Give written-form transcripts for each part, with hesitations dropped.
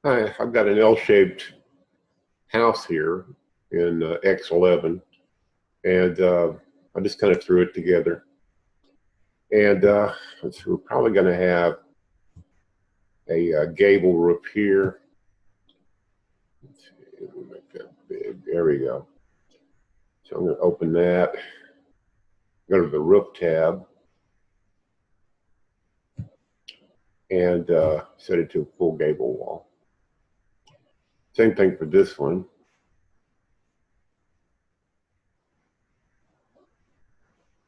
Hi, I've got an L-shaped house here in X11, and I just kind of threw it together. And we're probably going to have a gable roof here. Let's see, we'll make that big. There we go. So I'm going to open that, go to the roof tab, and set it to a full gable wall. Same thing for this one.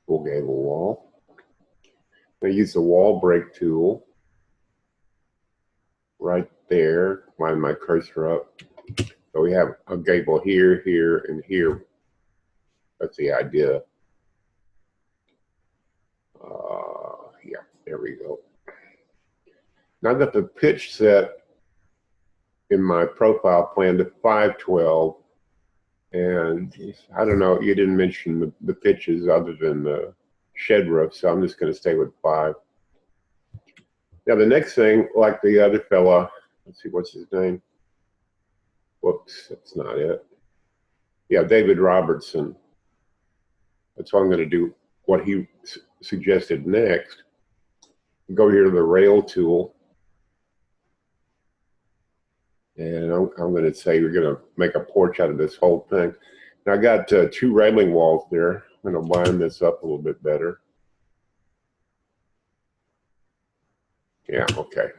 Full gable wall. I use the wall break tool right there. Line my cursor up. So we have a gable here, here, and here. That's the idea. Yeah, there we go. Now I've got the pitch set in my profile plan to 512. And I don't know, you didn't mention the pitches other than the shed roof, so I'm just going to stay with 5. Now the next thing, like the other fella, let's see, what's his name? Whoops, that's not it. Yeah, David Robertson. That's what I'm going to do, what he suggested next. Go here to the rail tool. And I'm going to say we're going to make a porch out of this whole thing. Now I got 2 railing walls there. I'm going to line this up a little bit better. Yeah, okay.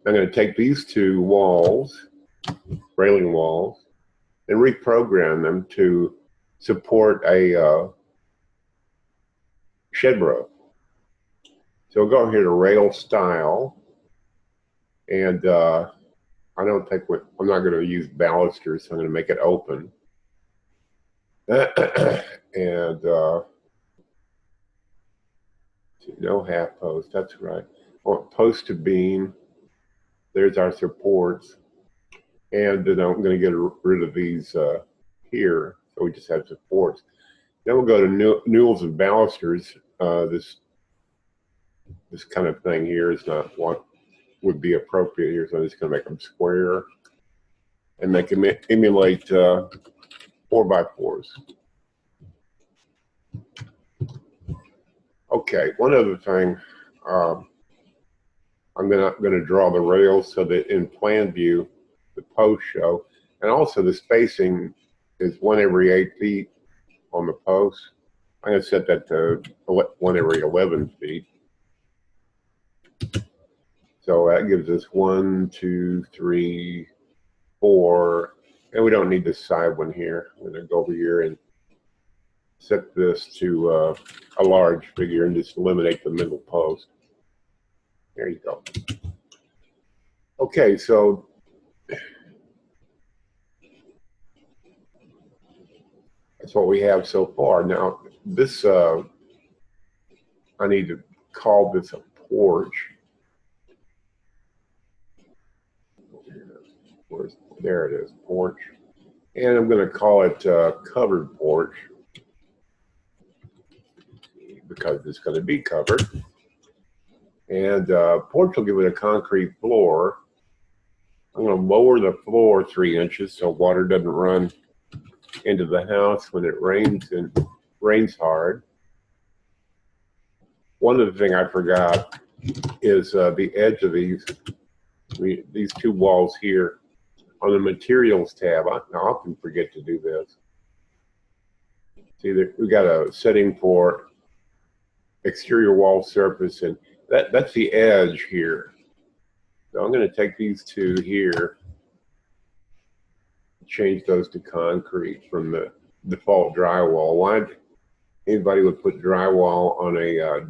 I'm going to take these 2 walls, railing walls, and reprogram them to support a shed roof. So we'll go here to rail style, and I don't think I'm not going to use balusters, so I'm going to make it open. And no half post, that's right. I want post to beam. There's our supports. And then I'm going to get rid of these here, so we just have supports. Then we'll go to newels and balusters. This kind of thing here is not what would be appropriate here, so I'm just going to make them square and make them emulate 4x4s. Okay, one other thing, I'm going to draw the rails so that in plan view the posts show, and also the spacing is 1 every 8 feet on the post. I'm going to set that to 1 every 11 feet. So that gives us 1, 2, 3, 4, and we don't need this side one here. I'm going to go over here and set this to a large figure and just eliminate the middle post. There you go. Okay, so that's what we have so far. Now this, I need to call this a porch. There it is, porch. And I'm going to call it covered porch because it's going to be covered. And porch will give it a concrete floor. I'm going to lower the floor 3 inches so water doesn't run into the house when it rains and rains hard. One of the things I forgot is the edge of these 2 walls here. On the materials tab, I often forget to do this. See, we got a setting for exterior wall surface, and that's the edge here. So I'm going to take these 2 here, change those to concrete from the default drywall. Why anybody would put drywall on a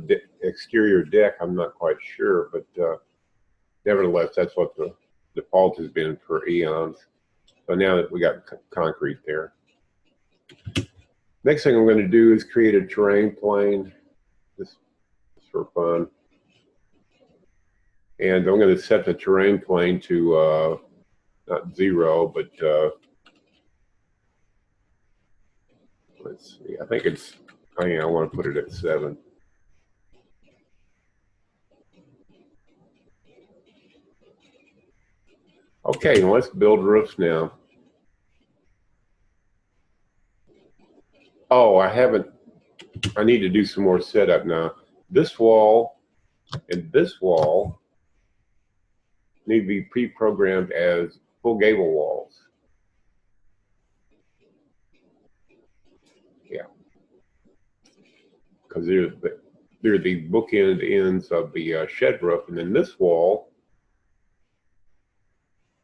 exterior deck, I'm not quite sure, but nevertheless, that's what the default has been for eons. So now that we got concrete there. Next thing I'm going to do is create a terrain plane, just for fun. And I'm going to set the terrain plane to not 0, but let's see, I think it's, I want to put it at 7. Okay, let's build roofs now. Oh, I need to do some more setup now. This wall and this wall need to be pre-programmed as full gable walls. Yeah, because they're the bookend ends of the shed roof, and then this wall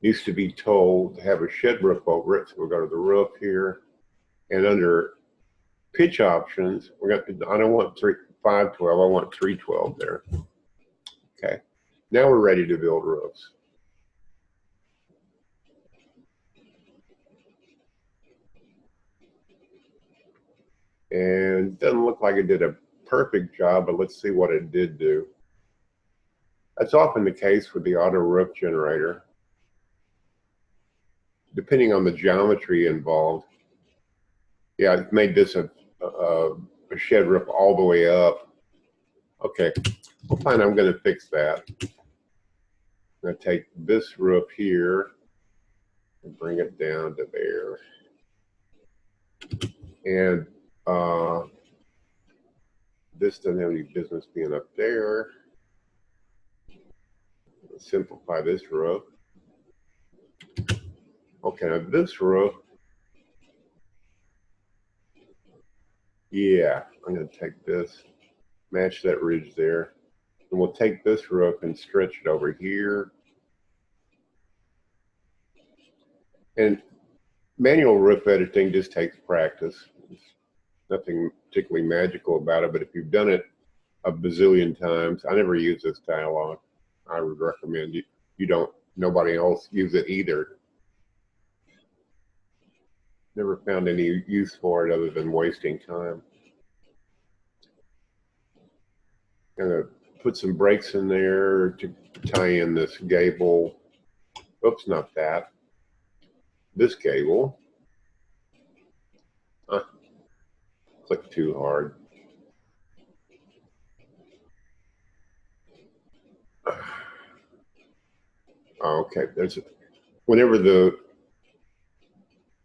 needs to be told to have a shed roof over it. So we'll go to the roof here, and under pitch options, I don't want 512, I want 312 there. Okay, now we're ready to build roofs. And it doesn't look like it did a perfect job, but let's see what it did do. That's often the case with the auto roof generator. Depending on the geometry involved. Yeah, it made this a shed roof all the way up. Okay, well, fine, I'm going to fix that. I'm going to take this roof here and bring it down to there. And this doesn't have any business being up there. Let's simplify this roof. Okay, now this roof, yeah, I'm going to take this, match that ridge there. And we'll take this roof and stretch it over here. And manual roof editing just takes practice. There's nothing particularly magical about it, but if you've done it a bazillion times, I never use this dialog. I would recommend nobody else use it either. Never found any use for it other than wasting time. I'm gonna put some brakes in there to tie in this gable. Oops, not that. This gable. Click too hard. Okay, whenever the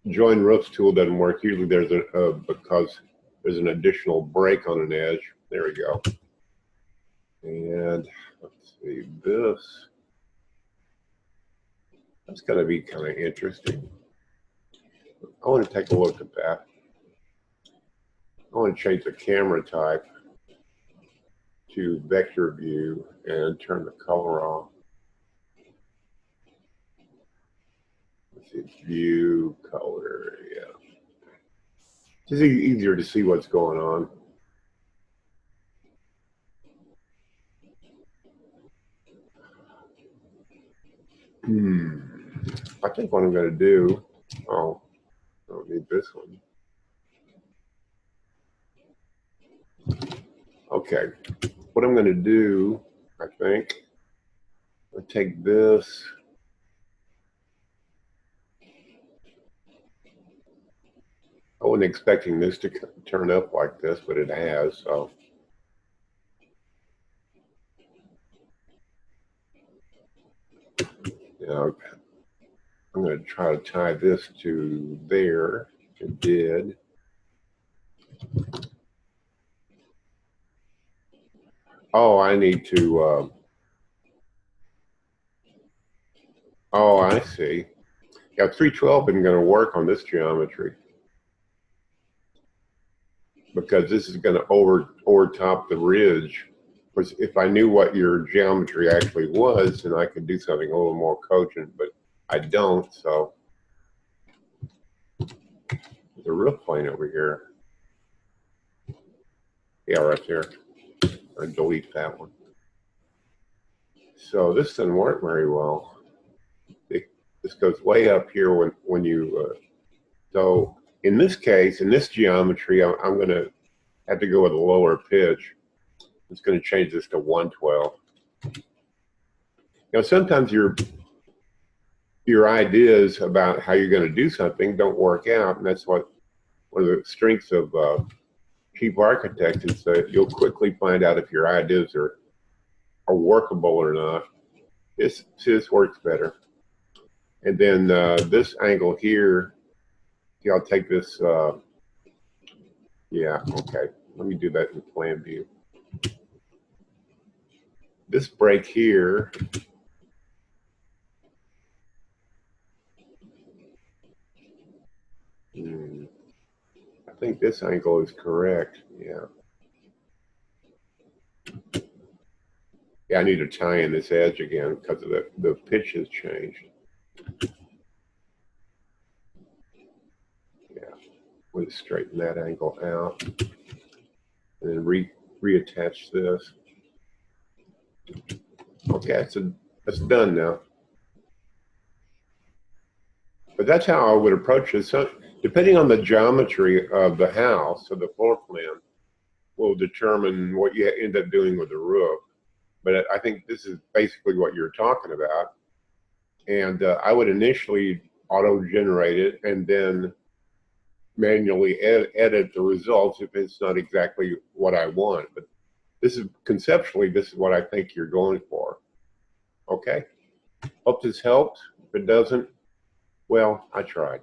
join roofs tool doesn't work, usually there's because there's an additional break on an edge. There we go. And let's see this. That's going to be kind of interesting. I want to take a look at that. I want to change the camera type to vector view and turn the color off. Let's see, view, color, yeah. It's easier to see what's going on. I think what I'm going to do, I don't need this one. Okay, what I'm going to do, I think, I'll take this. I wasn't expecting this to turn up like this, but it has, so. Now, I'm going to try to tie this to there. It did. Oh, I need to, oh, I see. Yeah, 312 isn't going to work on this geometry because this is going to overtop the ridge. Of course, if I knew what your geometry actually was, then I could do something a little more cogent, but I don't, so. There's a roof plane over here. Yeah, right there. I'll delete that one. So this doesn't work very well. This goes way up here when you, so in this case, in this geometry, I'm going to have to go with a lower pitch. It's going to change this to 112. Sometimes your ideas about how you're going to do something don't work out, and that's one of the strengths of cheap architects is that you'll quickly find out if your ideas are workable or not. This works better. And then this angle here, see, I'll take this, yeah, okay. Let me do that in plan view. This break here, I think this angle is correct, yeah. Yeah, I need to tie in this edge again because of the pitch has changed. Yeah, we'll straighten that angle out and then reattach this. Okay, so that's done now. But that's how I would approach it. So depending on the geometry of the house or the floor plan will determine what you end up doing with the roof. But I think this is basically what you're talking about. And I would initially auto-generate it and then manually edit the results if it's not exactly what I want. But this is conceptually, this is what I think you're going for. Okay. Hope this helped. If it doesn't, well, I tried.